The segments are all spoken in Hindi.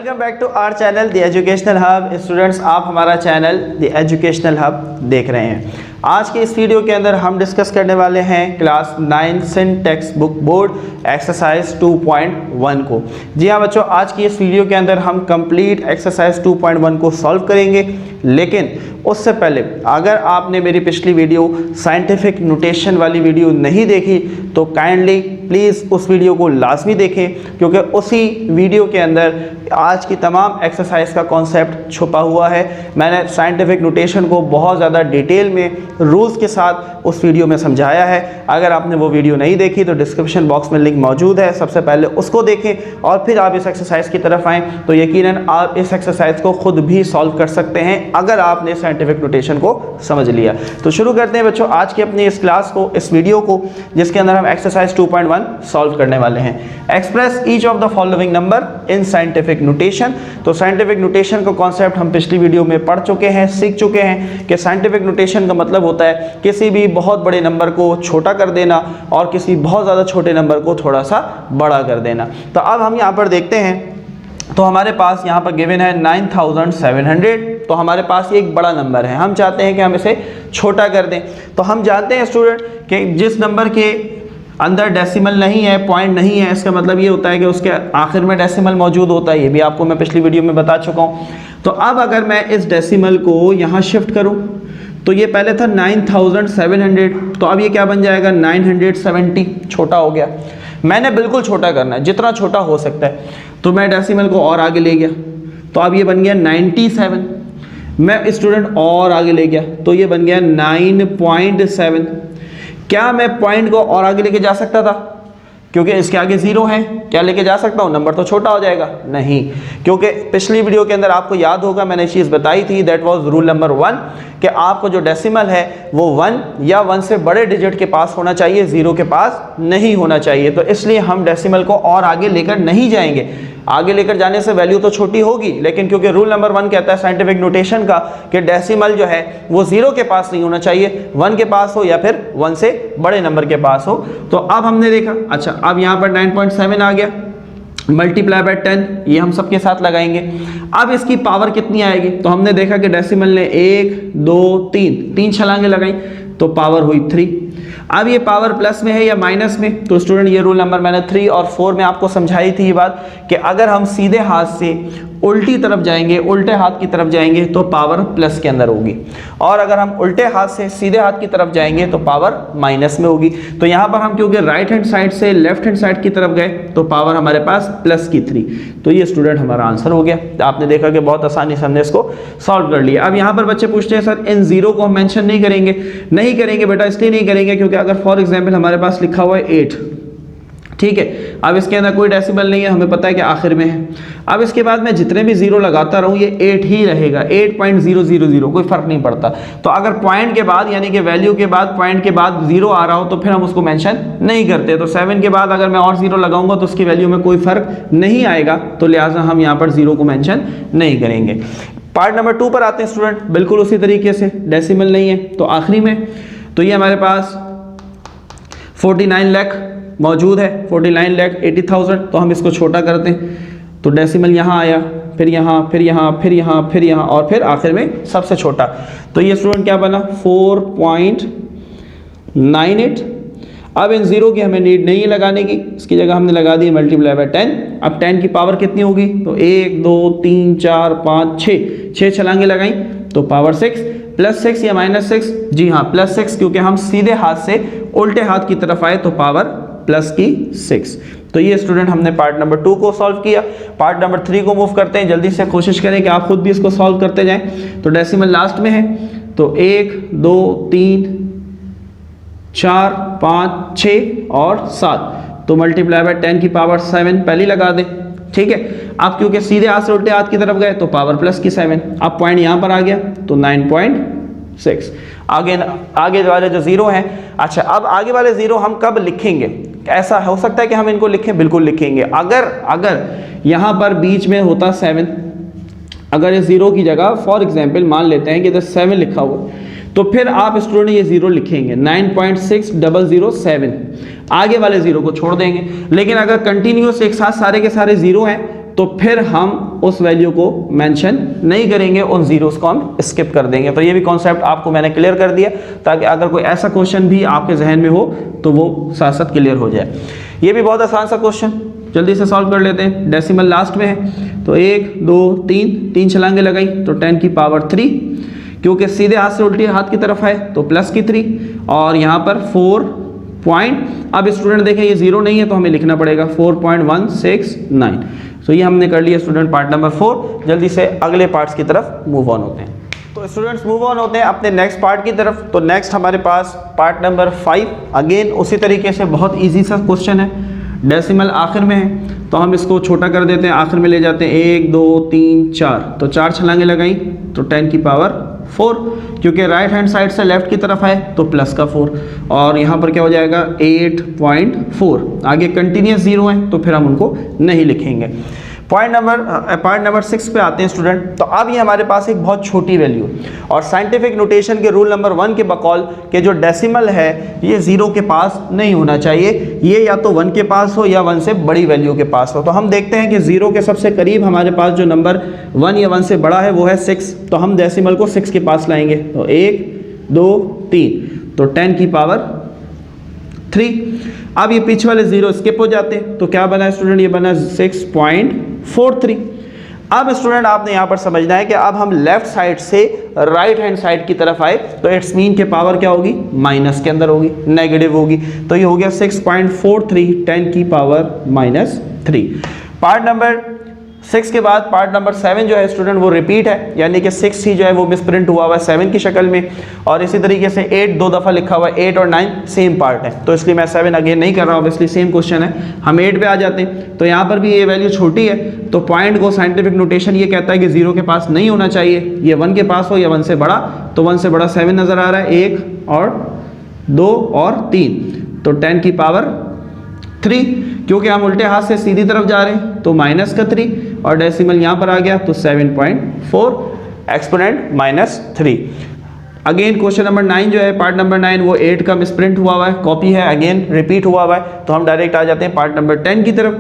Welcome back to our channel the educational hub. Students, आप हमारा चैनल द एजुकेशनल हब देख रहे हैं। आज के इस वीडियो के अंदर हम डिस्कस करने वाले हैं class 9 Sindh text book board exercise 2.1 को। जी हाँ बच्चों, आज की इस वीडियो के अंदर हम कंप्लीट एक्सरसाइज 2.1 को सॉल्व करेंगे। लेकिन उससे पहले अगर आपने मेरी पिछली वीडियो साइंटिफिक नोटेशन वाली वीडियो नहीं देखी तो काइंडली प्लीज़ उस वीडियो को लाजमी देखें, क्योंकि उसी वीडियो के अंदर आज की तमाम एक्सरसाइज का कॉन्सेप्ट छुपा हुआ है। मैंने साइंटिफिक नोटेशन को बहुत ज़्यादा डिटेल में रूल्स के साथ उस वीडियो में समझाया है। अगर आपने वो वीडियो नहीं देखी तो डिस्क्रिप्शन बॉक्स में लिंक मौजूद है, सबसे पहले उसको देखें और फिर आप इस एक्सरसाइज की तरफ आएँ तो यकीनन आप इस एक्सरसाइज को खुद भी सॉल्व कर सकते हैं अगर आपने साइंटिफिक नोटेशन को समझ लिया। तो शुरू करते हैं बच्चों आज की अपनी इस क्लास को, इस वीडियो को, जिसके अंदर हम एक्सरसाइज 2.1 सॉल्व करने वाले हैं। Express each of the following number in scientific notation. तो साइंटिफिक नोटेशन का कॉन्सेप्ट हम पिछली वीडियो में पढ़ चुके हैं, सीख चुके हैं कि साइंटिफिक नोटेशन का मतलब होता है किसी भी बहुत बड़े नंबर को छोटा कर देना और किसी बहुत ज़्यादा छोटे नंबर को थोड़ा सा बड़ा कर देना। तो अब हम यहाँ पर देखते हैं, तो हमारे पास यहाँ पर गिवन है 9700। तो हमारे पास ये एक बड़ा नंबर है, हम चाहते हैं कि हम इसे छोटा कर दें। तो हम जानते हैं स्टूडेंट कि जिस नंबर के अंदर डेसिमल नहीं है, पॉइंट नहीं है, इसका मतलब ये होता है कि उसके आखिर में डेसिमल मौजूद होता है। ये भी आपको मैं पिछली वीडियो में बता चुका हूँ। तो अब अगर मैं इस डेसिमल को यहाँ शिफ्ट करूँ तो ये पहले था 9700, तो अब ये क्या बन जाएगा 970, छोटा हो गया। मैंने बिल्कुल छोटा करना है, जितना छोटा हो सकता है। तो मैं डेसिमल को और आगे ले गया तो अब ये बन गया 97। मैं स्टूडेंट और आगे ले गया तो ये बन गया 9.7। क्या मैं पॉइंट को और आगे लेके जा सकता था? क्योंकि इसके आगे जीरो है, क्या लेके जा सकता हूँ? नंबर तो छोटा हो जाएगा। नहीं, क्योंकि पिछली वीडियो के अंदर आपको याद होगा मैंने चीज़ बताई थी, दैट वाज रूल नंबर 1 कि आपको जो डेसिमल है वो 1 या 1 से बड़े डिजिट के पास होना चाहिए, जीरो के पास नहीं होना चाहिए। तो इसलिए हम डेसिमल को और आगे लेकर नहीं जाएंगे। आगे लेकर जाने से वैल्यू तो छोटी होगी, लेकिन क्योंकि रूल नंबर 1 कहता है साइंटिफिक नोटेशन का कि डेसिमल जो है वो जीरो के पास नहीं होना चाहिए, 1 के पास हो या फिर 1 से बड़े नंबर के पास हो। तो अब हमने देखा, अच्छा अब यहाँ पर 9.7 आ गया, मल्टीप्लाई बाय 10, ये हम सबके साथ लगाएंगे। अब इसकी पावर कितनी आएगी? तो हमने देखा कि डेसिमल ने 1 2 3 छलांगे लगाई तो पावर हुई 3। अब ये पावर प्लस में है या माइनस में? तो स्टूडेंट ये रूल नंबर मैंने 3 और 4 में आपको समझाई थी ये बात कि अगर हम सीधे हाथ से उल्टी तरफ जाएंगे, उल्टे हाथ की तरफ जाएंगे तो पावर प्लस के अंदर होगी, और अगर हम उल्टे हाथ से सीधे हाथ की तरफ जाएंगे तो पावर माइनस में होगी। तो यहाँ पर हम क्योंकि राइट हैंड साइड से लेफ्ट हैंड साइड की तरफ गए तो पावर हमारे पास प्लस की 3। तो ये स्टूडेंट हमारा आंसर हो गया। आपने देखा कि बहुत आसानी से हमने इसको सॉल्व कर लिया। अब यहाँ पर बच्चे पूछते हैं सर इन जीरो को हम मेंशन नहीं करेंगे। नहीं करेंगे बेटा, इसलिए नहीं करेंगे क्योंकि अगर फॉर एग्जाम्पल हमारे पास लिखा हुआ है 8, ठीक है, अब इसके अंदर कोई डेसिमल नहीं है, हमें पता है कि आखिर में है। अब इसके बाद मैं जितने भी जीरो लगाता रहूं ये 8 ही रहेगा, 8.000, कोई फर्क नहीं पड़ता। तो अगर पॉइंट के बाद यानी कि वैल्यू के बाद पॉइंट के बाद जीरो आ रहा हो तो फिर हम उसको मेंशन नहीं करते। तो 7 के बाद अगर मैं और जीरो लगाऊंगा तो उसकी वैल्यू में कोई फर्क नहीं आएगा, तो लिहाजा हम यहाँ पर जीरो को मेंशन नहीं करेंगे। पार्ट नंबर 2 पर आते हैं स्टूडेंट, बिल्कुल उसी तरीके से, डेसिमल नहीं है तो आखिरी में, तो ये हमारे पास 49 लाख मौजूद है, 49,80,000। तो हम इसको छोटा करते हैं तो डेसिमल यहाँ आया, फिर यहाँ, फिर यहाँ, फिर यहाँ, फिर यहाँ और फिर आखिर में सबसे छोटा। तो ये स्टूडेंट क्या बना 4.98। अब इन जीरो की हमें नीड नहीं है लगाने की, इसकी जगह हमने लगा दी मल्टीप्लाई बाय 10। अब 10 की पावर कितनी होगी? तो 1 2 3 4 5 6 छलांगे लगाई तो पावर 6, प्लस 6 या माइनस 6? जी हाँ प्लस 6, क्योंकि हम सीधे हाथ से उल्टे हाथ की तरफ आए तो पावर प्लस की 6। तो ये स्टूडेंट हमने पार्ट नंबर 2 को सॉल्व किया। पार्ट नंबर 3 को मूव करते हैं, जल्दी से कोशिश करें कि आप खुद भी इसको सॉल्व करते जाएं। तो डेसिमल लास्ट में है तो 1 2 3 4 5 6 और 7, तो मल्टीप्लाई बाय 10 की पावर 7 पहले लगा दें, ठीक है। अब क्योंकि सीधे हाथ से उल्टे हाथ की तरफ गए तो पावर प्लस की 7। अब पॉइंट यहाँ पर आ गया तो 9.6। आगे वाले जो जीरो हैं, अच्छा अब आगे वाले जीरो हम कब लिखेंगे? ऐसा हो सकता है कि हम इनको लिखें, बिल्कुल लिखेंगे। अगर यहाँ पर बीच में होता 7, अगर इस जीरो की जगह फॉर एग्जांपल मान लेते हैं कि इधर 7 लिखा हुआ, तो फिर आप स्टूडेंट ये जीरो लिखेंगे 9.6007, आगे वाले जीरो को छोड़ देंगे। लेकिन अगर कंटिन्यूस एक साथ सारे के सारे जीरो हैं तो फिर हम उस वैल्यू को मेंशन नहीं करेंगे, उन जीरोस को हम स्किप कर देंगे। तो ये भी कॉन्सेप्ट आपको मैंने क्लियर कर दिया, ताकि अगर कोई ऐसा क्वेश्चन भी आपके जहन में हो तो वो साथ साथ क्लियर हो जाए। ये भी बहुत आसान सा क्वेश्चन, जल्दी से सॉल्व कर लेते हैं। डेसिमल लास्ट में है, तो 1 2 3 छलांगे लगाई तो 10 की पावर 3, क्योंकि सीधे हाथ से उल्टी हाथ की तरफ है तो प्लस की 3, और यहाँ पर 4 पॉइंट, अब स्टूडेंट देखें ये जीरो नहीं है तो हमें लिखना पड़ेगा 4.169। तो ये हमने कर लिया स्टूडेंट पार्ट नंबर 4। जल्दी से अगले पार्ट्स की तरफ मूव ऑन होते हैं। तो स्टूडेंट्स मूव ऑन होते हैं अपने नेक्स्ट पार्ट की तरफ। तो नेक्स्ट हमारे पास पार्ट नंबर 5, अगेन उसी तरीके से बहुत ईजी सा क्वेश्चन है। डेसिमल आखिर में है तो हम इसको छोटा कर देते हैं, आखिर में ले जाते हैं 1 2 3 4, तो 4 छलांगे लगाई तो 10 की पावर 4, क्योंकि राइट हैंड साइड से लेफ्ट की तरफ है तो प्लस का 4, और यहाँ पर क्या हो जाएगा 8.4। आगे कंटिन्यूस जीरो है तो फिर हम उनको नहीं लिखेंगे। पार्ट नंबर 6 पे आते हैं स्टूडेंट। तो अब ये हमारे पास एक बहुत छोटी वैल्यू, और साइंटिफिक नोटेशन के रूल नंबर 1 के बकौल के जो डेसिमल है ये जीरो के पास नहीं होना चाहिए, ये या तो 1 के पास हो या 1 से बड़ी वैल्यू के पास हो। तो हम देखते हैं कि जीरो के सबसे करीब हमारे पास जो नंबर 1 या 1 से बड़ा है वो है 6, तो हम डेसिमल को 6 के पास लाएंगे। तो 1 2 3 तो 10 की पावर 3। अब ये पीछे वाले जीरो स्किप हो जाते हैं, तो क्या बना स्टूडेंट, ये बना 6.43। अब स्टूडेंट आपने यहाँ पर समझना है कि अब हम लेफ्ट साइड से राइट हैंड साइड की तरफ आए तो इट्स मीन के पावर क्या होगी, माइनस के अंदर होगी, नेगेटिव होगी। तो ये हो गया 6.43 10 की पावर -3। पार्ट नंबर 6 के बाद पार्ट नंबर 7 जो है स्टूडेंट वो रिपीट है, यानी कि 6 ही जो है वो मिसप्रिंट हुआ हुआ है 7 की शक्ल में, और इसी तरीके से 8 2 दफ़ा लिखा हुआ है, 8 और 9 सेम पार्ट है, तो इसलिए मैं 7 अगेन नहीं कर रहा हूँ, ऑब्वियसली सेम क्वेश्चन है। हम 8 पे आ जाते हैं, तो यहाँ पर भी ये वैल्यू छोटी है, तो पॉइंट को साइंटिफिक नोटेशन ये कहता है कि जीरो के पास नहीं होना चाहिए, ये 1 के पास हो या 1 से बड़ा। तो 1 से बड़ा 7 नज़र आ रहा है, 1 और 2 और 3, तो 10 की पावर 3, क्योंकि हम उल्टे हाथ से सीधी तरफ जा रहे हैं तो माइनस का 3, और डेसिमल यहाँ पर आ गया तो 7.4 एक्सपोनेंट -3। अगेन क्वेश्चन नंबर 9 जो है पार्ट नंबर 9 वो 8 का मिसप्रिंट हुआ हुआ है, कॉपी है, अगेन रिपीट हुआ हुआ है, तो हम डायरेक्ट आ जाते हैं पार्ट नंबर 10 की तरफ।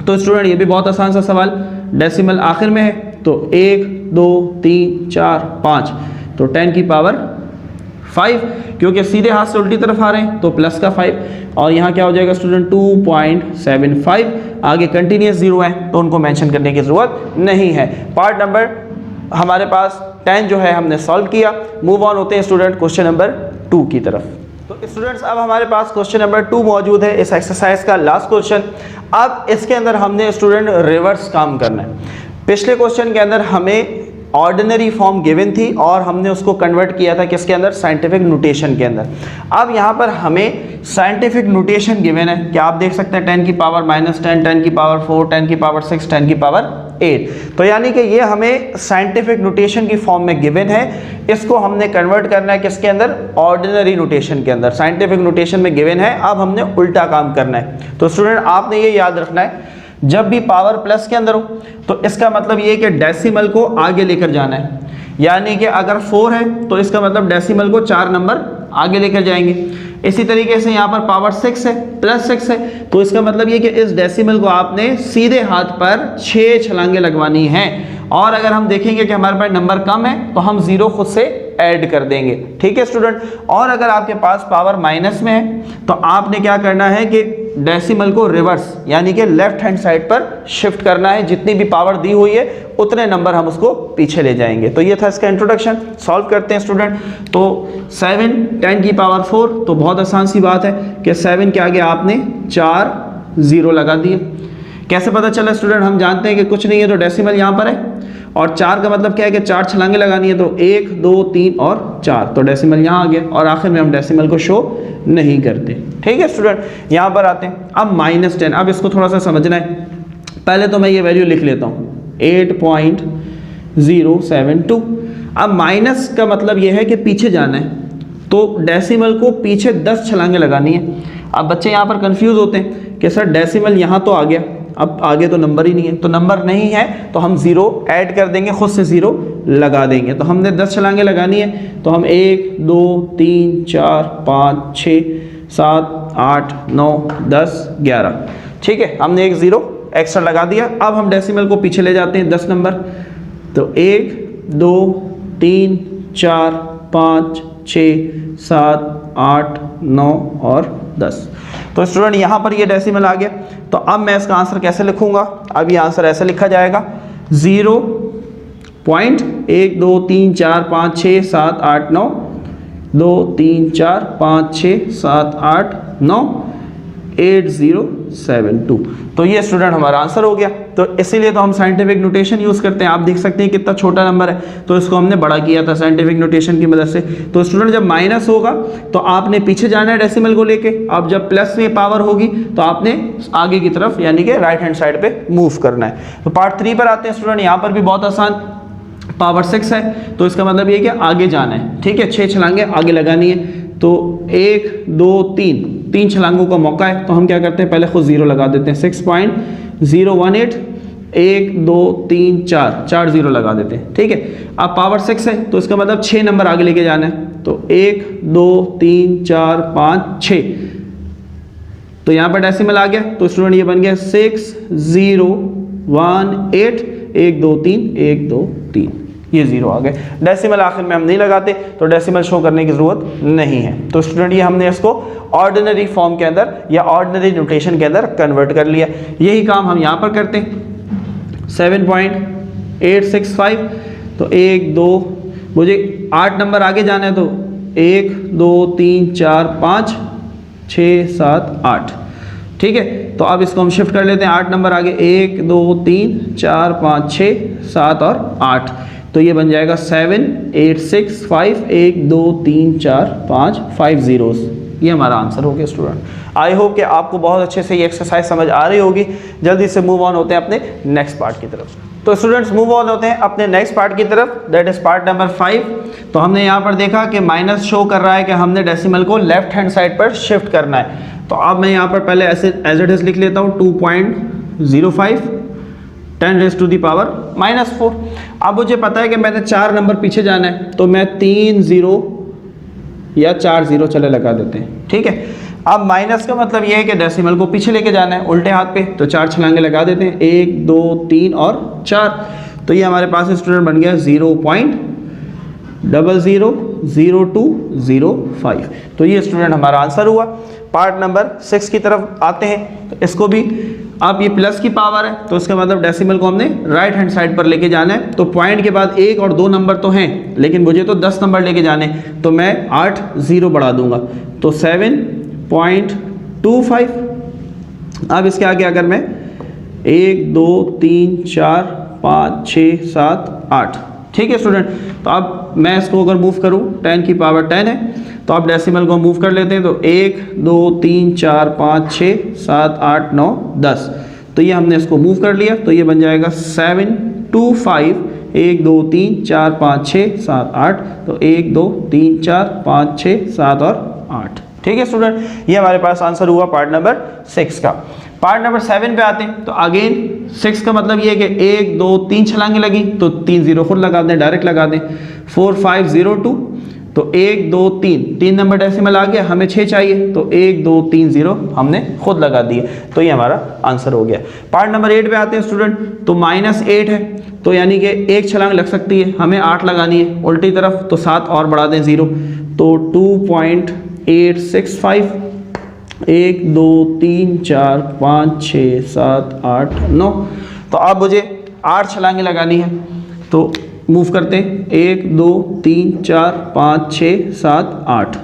तो स्टूडेंट ये भी बहुत आसान सा सवाल, डेसिमल आखिर में है तो 1 2 3 4 5, तो 10 की पावर 5, क्योंकि सीधे हाथ से उल्टी तरफ आ रहे हैं तो प्लस का 5, और यहाँ क्या हो जाएगा स्टूडेंट 2.75। आगे कंटिन्यूस जीरो है तो उनको मेंशन करने की ज़रूरत नहीं है। पार्ट नंबर हमारे पास 10 जो है हमने सॉल्व किया। मूव ऑन होते हैं स्टूडेंट क्वेश्चन नंबर 2 की तरफ। तो स्टूडेंट्स अब हमारे पास क्वेश्चन नंबर 2 मौजूद है, इस एक्सरसाइज का लास्ट क्वेश्चन। अब इसके अंदर हमने स्टूडेंट रिवर्स काम करना है। पिछले क्वेश्चन के अंदर हमें ऑर्डिनरी फॉर्म गिवन थी और हमने उसको कन्वर्ट किया था किसके अंदर, साइंटिफिक नोटेशन के अंदर। अब यहाँ पर हमें साइंटिफिक नोटेशन गिवन है कि आप देख सकते हैं 10 की पावर -10, 10 की पावर 4, 10 की पावर 6, 10 की पावर 8। तो यानी कि ये हमें साइंटिफिक नोटेशन की फॉर्म में गिवन है, इसको हमने कन्वर्ट करना है किसके अंदर, ऑर्डिनरी नोटेशन के अंदर। साइंटिफिक नोटेशन में गिवन है, अब हमने उल्टा काम करना है। तो स्टूडेंट आपने ये याद रखना है, जब भी पावर प्लस के अंदर हो तो इसका मतलब ये कि डेसिमल को आगे लेकर जाना है, यानी कि अगर 4 है तो इसका मतलब डेसिमल को 4 नंबर आगे लेकर जाएंगे। इसी तरीके से यहाँ पर पावर 6 है, +6 है, तो इसका मतलब ये कि इस डेसिमल को आपने सीधे हाथ पर 6 छलांगे लगवानी हैं। और अगर हम देखेंगे कि हमारे पास नंबर कम है तो हम जीरो खुद से ऐड कर देंगे, ठीक है स्टूडेंट। और अगर आपके पास पावर माइनस में है तो आपने क्या करना है कि डेसिमल को रिवर्स यानी कि लेफ्ट हैंड साइड पर शिफ्ट करना है, जितनी भी पावर दी हुई है उतने नंबर हम उसको पीछे ले जाएंगे। तो ये था इसका इंट्रोडक्शन। सॉल्व करते हैं स्टूडेंट। तो 7 10 की पावर 4, तो बहुत आसान सी बात है कि 7 के आगे आपने 4 0 लगा दिए। कैसे पता चला स्टूडेंट, हम जानते हैं कि कुछ नहीं है तो डेसिमल यहाँ पर है, और 4 का मतलब क्या है कि 4 छलांगे लगानी है, तो 1 2 3 और 4, तो डेसिमल यहाँ आ गया, और आखिर में हम डेसिमल को शो नहीं करते, ठीक है स्टूडेंट। यहाँ पर आते हैं अब -10। अब इसको थोड़ा सा समझना है, पहले तो मैं ये वैल्यू लिख लेता हूँ 8.072। अब माइनस का मतलब ये है कि पीछे जाना है, तो डेसिमल को पीछे 10 छलांगे लगानी है। अब बच्चे यहाँ पर कंफ्यूज होते हैं कि सर डेसिमल यहाँ तो आ गया, अब आगे तो नंबर ही नहीं है, तो नंबर नहीं है तो हम 0 ऐड कर देंगे, खुद से 0 लगा देंगे। तो हमने 10 छलांगे लगानी है, तो हम 1 2 3 4 5 6 7 8 9 10 11, ठीक है, हमने एक 0 एक्स्ट्रा लगा दिया। अब हम डेसिमल को पीछे ले जाते हैं 10 नंबर, तो 1 2 3 4 5 6 7 8 9 और 10। तो स्टूडेंट यहाँ पर ये डेसिमल आ गया। तो अब मैं इसका आंसर कैसे लिखूंगा? अब ये आंसर ऐसे लिखा जाएगा 0.1 2 3 4 5 6 7 8 9 2 3 4 5 6 7 8 9 8072। तो ये स्टूडेंट हमारा आंसर हो गया। तो इसीलिए तो हम साइंटिफिक नोटेशन यूज़ करते हैं। आप देख सकते हैं कितना छोटा नंबर है, तो इसको हमने बड़ा किया था साइंटिफिक नोटेशन की मदद से। तो स्टूडेंट जब माइनस होगा तो आपने पीछे जाना है डेसिमल को लेके। अब जब प्लस में पावर होगी तो आपने आगे की तरफ यानी कि राइट हैंड साइड पे मूव करना है। तो पार्ट 3 पर आते हैं स्टूडेंट। यहाँ पर भी बहुत आसान, पावर 6 है तो इसका मतलब ये कि आगे जाना है। ठीक है, 6 छलांगे आगे लगानी है। तो 1 2 3 छलांगों का मौका है, तो हम क्या करते हैं, पहले खुद 0 लगा देते हैं। 6.018 1 2 3 4 0 लगा देते हैं। ठीक है, अब पावर 6 है तो इसका मतलब 6 नंबर आगे लेके जाना है। तो 1 2 3 4 5 6, तो यहाँ पर डेसिमल आ गया। तो स्टूडेंट ये बन गया 6018 1 2 3 1 2 3, ये 0 आ गए। डेसिमल आखिर में हम नहीं लगाते, तो डेसिमल शो करने की ज़रूरत नहीं है। तो स्टूडेंट ये हमने इसको ऑर्डिनरी फॉर्म के अंदर या ऑर्डिनरी नोटेशन के अंदर कन्वर्ट कर लिया। यही काम हम यहाँ पर करते हैं। 7.865, तो 1 2, मुझे 8 नंबर आगे जाना है, तो 1 2 3 4 5 6 7 8। ठीक है, तो अब इसको हम शिफ्ट कर लेते हैं 8 नंबर आगे। 1 2 3 4 5 6 7 और 8, तो ये बन जाएगा 7 8 6 5 1 2 3 4 5 5 zeros। ये हमारा आंसर हो गया स्टूडेंट। आई होप कि आपको बहुत अच्छे से ये एक्सरसाइज समझ आ रही होगी। जल्दी से मूव ऑन होते हैं अपने नेक्स्ट पार्ट की तरफ। तो स्टूडेंट्स मूव ऑन होते हैं अपने नेक्स्ट पार्ट की तरफ, दैट इज पार्ट नंबर 5। तो हमने यहाँ पर देखा कि माइनस शो कर रहा है कि हमने डेसिमल को लेफ्ट हैंड साइड पर शिफ्ट करना है। तो अब मैं यहाँ पर पहले ऐसे एज इट इज लिख लेता हूँ 2.05 10 raised to the power -4। अब मुझे पता है कि मैंने 4 नंबर पीछे जाना है, तो मैं 3 0 या 4 0 चले लगा देते हैं। ठीक है, अब माइनस का मतलब ये है कि डेसिमल को पीछे लेके जाना है उल्टे हाथ पे, तो 4 छलांगे लगा देते हैं, 1 2 3 और 4। तो ये हमारे पास स्टूडेंट बन गया 0.000205। तो ये स्टूडेंट हमारा आंसर हुआ। पार्ट नंबर 6 की तरफ आते हैं। तो इसको भी, अब ये प्लस की पावर है तो इसका मतलब डेसिमल को हमने राइट हैंड साइड पर लेके जाना है। तो पॉइंट के बाद 1 और 2 नंबर तो हैं, लेकिन मुझे तो 10 नंबर लेके जाने, तो मैं 8 0 बढ़ा दूंगा, तो 7.25। अब इसके आगे अगर मैं 1 2 3 4 5 6 7 8, ठीक है स्टूडेंट। तो अब मैं इसको अगर मूव करूं, 10 की पावर 10 है, तो आप डेसिमल को मूव कर लेते हैं। तो 1 2 3 4 5 6 7 8 9 10, तो ये हमने इसको मूव कर लिया। तो ये बन जाएगा 725 1 2 3 4 5 6 7 8, तो 1 2 3 4 5 6 7 और 8। ठीक है स्टूडेंट, ये हमारे पास आंसर हुआ पार्ट नंबर 6 का। पार्ट नंबर 7 पे आते हैं। तो अगेन 6 का मतलब ये है कि 1 2 3 छलांगे लगी, तो 3 0 खुद लगा दें, डायरेक्ट लगा दें। 4 5 0 2, तो 1 2 3 नंबर डेसिमल आ गया, हमें 6 चाहिए, तो 1 2 3 0 हमने खुद लगा दिए। तो ये हमारा आंसर हो गया। पार्ट नंबर 8 पे आते हैं स्टूडेंट। तो -8 है, तो यानी कि एक छलांग लग सकती है, हमें 8 लगानी है उल्टी तरफ, तो 7 और बढ़ा दें 0, तो 2.865 1 2 3 4 5 6 7 8 9। तो अब मुझे 8 छलांगे लगानी है, तो मूव करते हैं 1 2 3 4 5 6 7 8।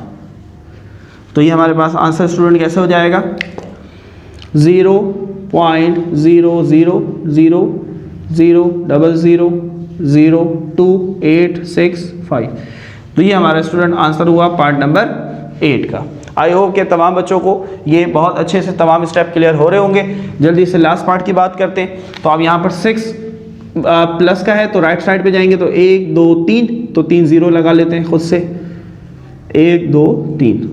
तो ये हमारे पास आंसर स्टूडेंट कैसे हो जाएगा, 0.000000285। तो ये हमारा स्टूडेंट आंसर हुआ पार्ट नंबर 8 का। आई होप कि तमाम बच्चों को ये बहुत अच्छे से तमाम स्टेप क्लियर हो रहे होंगे। जल्दी से लास्ट पार्ट की बात करते हैं। तो अब यहाँ पर 6 प्लस का है, तो राइट साइड पे जाएंगे, तो 1 2 3, तो 3 0 लगा लेते हैं खुद से, 1 2 3।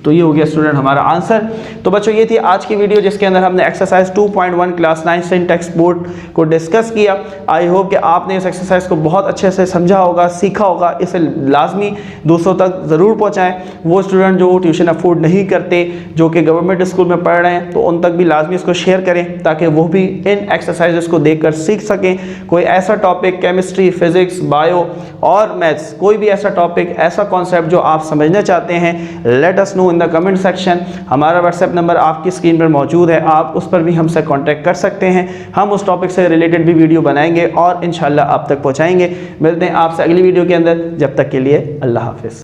तो ये हो गया स्टूडेंट हमारा आंसर। तो बच्चों ये थी आज की वीडियो जिसके अंदर हमने एक्सरसाइज 2.1 क्लास 9 से टेक्स्ट बोर्ड को डिस्कस किया। आई होप कि आपने इस एक्सरसाइज को बहुत अच्छे से समझा होगा, सीखा होगा। इसे लाजमी दूसरों तक ज़रूर पहुँचाएँ। वो स्टूडेंट जो ट्यूशन अफोर्ड नहीं करते, जो कि गवर्नमेंट स्कूल में पढ़ रहे हैं, तो उन तक भी लाजमी इसको शेयर करें ताकि वो भी इन एक्सरसाइजेस को देखकर सीख सकें। कोई ऐसा टॉपिक, केमिस्ट्री, फिजिक्स, बायो और मैथ्स, कोई भी ऐसा टॉपिक, ऐसा कॉन्सेप्ट जो आप समझना चाहते हैं, let us know in the comment section. हमारा व्हाट्सएप नंबर आपकी स्क्रीन पर मौजूद है, आप उस पर भी हमसे कांटेक्ट कर सकते हैं। हम उस टॉपिक से रिलेटेड भी वीडियो बनाएंगे और इंशाल्लाह आप तक पहुंचाएंगे। मिलते हैं आपसे अगली वीडियो के अंदर, जब तक के लिए अल्लाह हाफिज़।